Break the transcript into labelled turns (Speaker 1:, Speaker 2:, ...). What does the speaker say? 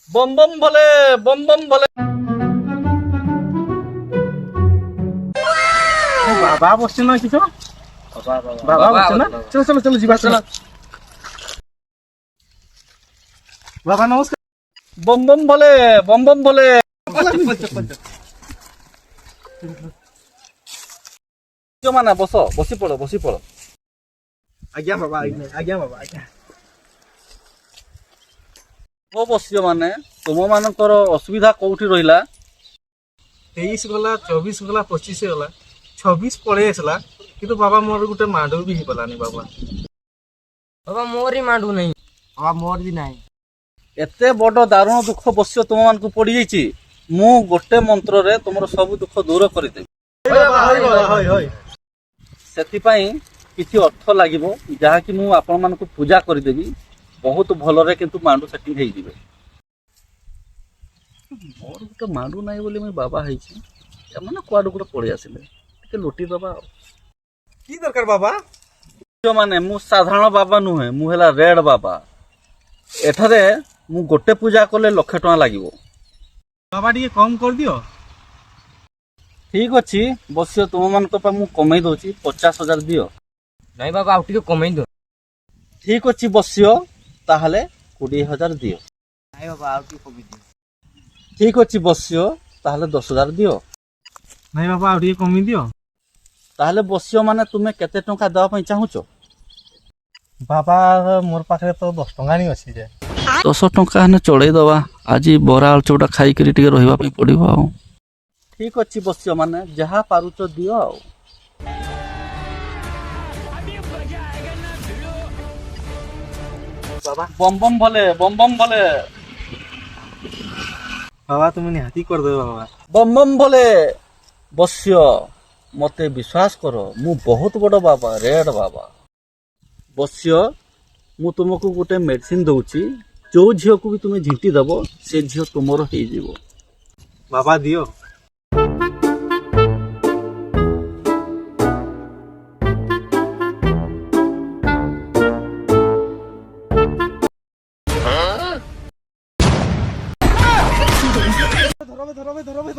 Speaker 1: बम बम भोले बम बम भोले।
Speaker 2: बाबा बसছে না কিছু বাবা বসছে না চলো চলো চলো ଯିବା চলো বাবা নমস্କାର
Speaker 1: बम बम भोले बम बम भोले। ମାନେ ବସ ବସି ପଡ ବସି ପଡ।
Speaker 2: ଆଜ୍ଞା ବାବା ଆଜ୍ଞା ବାବା ଆଜ୍ଞା
Speaker 1: ମୋ ବସିଛ ମାନେ ତୁମ ମାନଙ୍କର ଅସୁବିଧା କୋଉଠି ରହିଲା?
Speaker 2: 23 ଗଲା 24 ଗଲା 25 ଗଲା 26 ପଳେଇ ଆସିଲା କିନ୍ତୁ ବାବା ମୋର ଗୋଟେ ମାଣ୍ଡୁ ବି ହେଇପାରିଲାନି ବାବା
Speaker 3: ବାବା ମୋର ହିଁ ମାଣ୍ଡୁ ନାହିଁ ବାବା ମୋର ବି ନାହିଁ।
Speaker 1: ଏତେ ବଡ ଦାରୁଣ ଦୁଃଖ ବସିଛ ତୁମ ମାନଙ୍କୁ ପଡିଯାଇଛି। ମୁଁ ଗୋଟେ ମନ୍ତ୍ରରେ ତୁମର ସବୁ ଦୁଃଖ ଦୂର କରିଦେବି। ସେଥିପାଇଁ କିଛି ଅର୍ଥ ଲାଗିବ ଯାହାକି ମୁଁ ଆପଣ ମାନଙ୍କୁ ପୂଜା କରିଦେବି। ବହୁତ ଭଲରେ କିନ୍ତୁ ମାଣ୍ଡୁ ସେଟିଂ ହେଇଯିବେ। ମୋର ଗୋଟେ ମାଣ୍ଡୁ ନାହିଁ ବୋଲି ମୁଁ ବାବା ହେଇଛି। ଏମାନେ କୁଆଡୁ ଗୋଟେ ପଳେଇ ଆସିଲେ ଟିକେ ଲୁଟିଦବା ଆଉ।
Speaker 2: କି ଦରକାର ବାବା
Speaker 1: ମାନେ ମୁଁ ସାଧାରଣ ବାବା ନୁହେଁ, ମୁଁ ହେଲା ରେଡ ବାବା। ଏଠାରେ ମୁଁ ଗୋଟେ ପୂଜା କଲେ 1,00,000 ଟଙ୍କା ଲାଗିବ।
Speaker 2: ବାବା ଟିକେ କମ କରିଦିଅ।
Speaker 1: ଠିକ ଅଛି ବସିବ ତୁମ ମାନଙ୍କ ପାଇଁ ମୁଁ କମେଇ ଦଉଛି 50,000 ଦିଅ।
Speaker 3: ନାଇଁ ବାବା ଆଉ ଟିକେ କମେଇ ଦିଅ।
Speaker 1: ଠିକ ଅଛି ବସିବ ତାହେଲେ 20,000 ଦିଅ।
Speaker 3: ନାଇଁ ବାବା ଆଉ ଟିକେ କମେଇ ଦିଅ।
Speaker 1: ଠିକ ଅଛି ବସିବ ତାହେଲେ 10,000 ଦିଅ।
Speaker 2: ନାଇଁ ବାବା ଆଉ ଟିକେ କମେଇ ଦିଅ।
Speaker 1: ତାହେଲେ ବସିବ ମାନେ ତୁମେ କେତେ ଟଙ୍କା ଦେବା ପାଇଁ ଚାହୁଁଛ?
Speaker 2: ବାବା ମୋର ପାଖରେ ତ 10 ଟଙ୍କା ହିଁ ଅଛି ଯେ
Speaker 1: 10 ଟଙ୍କା ହେଲେ ଚଳେଇ ଦବା। ଆଜି ବରା ଆଳୁଚପଟା ଖାଇକରି ଟିକେ ରହିବା ପାଇଁ ପଡିବ ଆଉ। ଠିକ ଅଛି ବସିବ ମାନେ ଯାହା ପାରୁଛ ଦିଅ ଆଉ।
Speaker 2: ବାବା
Speaker 1: ବମ ବମ ଭଲେ ବମ ବମ ଭଲେ
Speaker 2: ବାବା তুমি ନିହାତି କରିଦେବ ବାବା
Speaker 1: ବମ ବମ ଭଲେ। ବସିବ ମତେ ବିଶ୍ୱାସ କର ମୁଁ ବହୁତ ବଡ ବାବା ରେଡ ବାବା। ବସିବ ମୁଁ ତୁମକୁ ଗୋଟେ ମେଡିସିନ ଦଉଛି। ଯୋଉ ଝିଅକୁ ବି ତୁମେ ଝିଣ୍ଟି ଦବ ସେ ଝିଅ ତୁମର ହେଇଯିବ।
Speaker 2: ବାବା ଦିଅ। ଧରବେ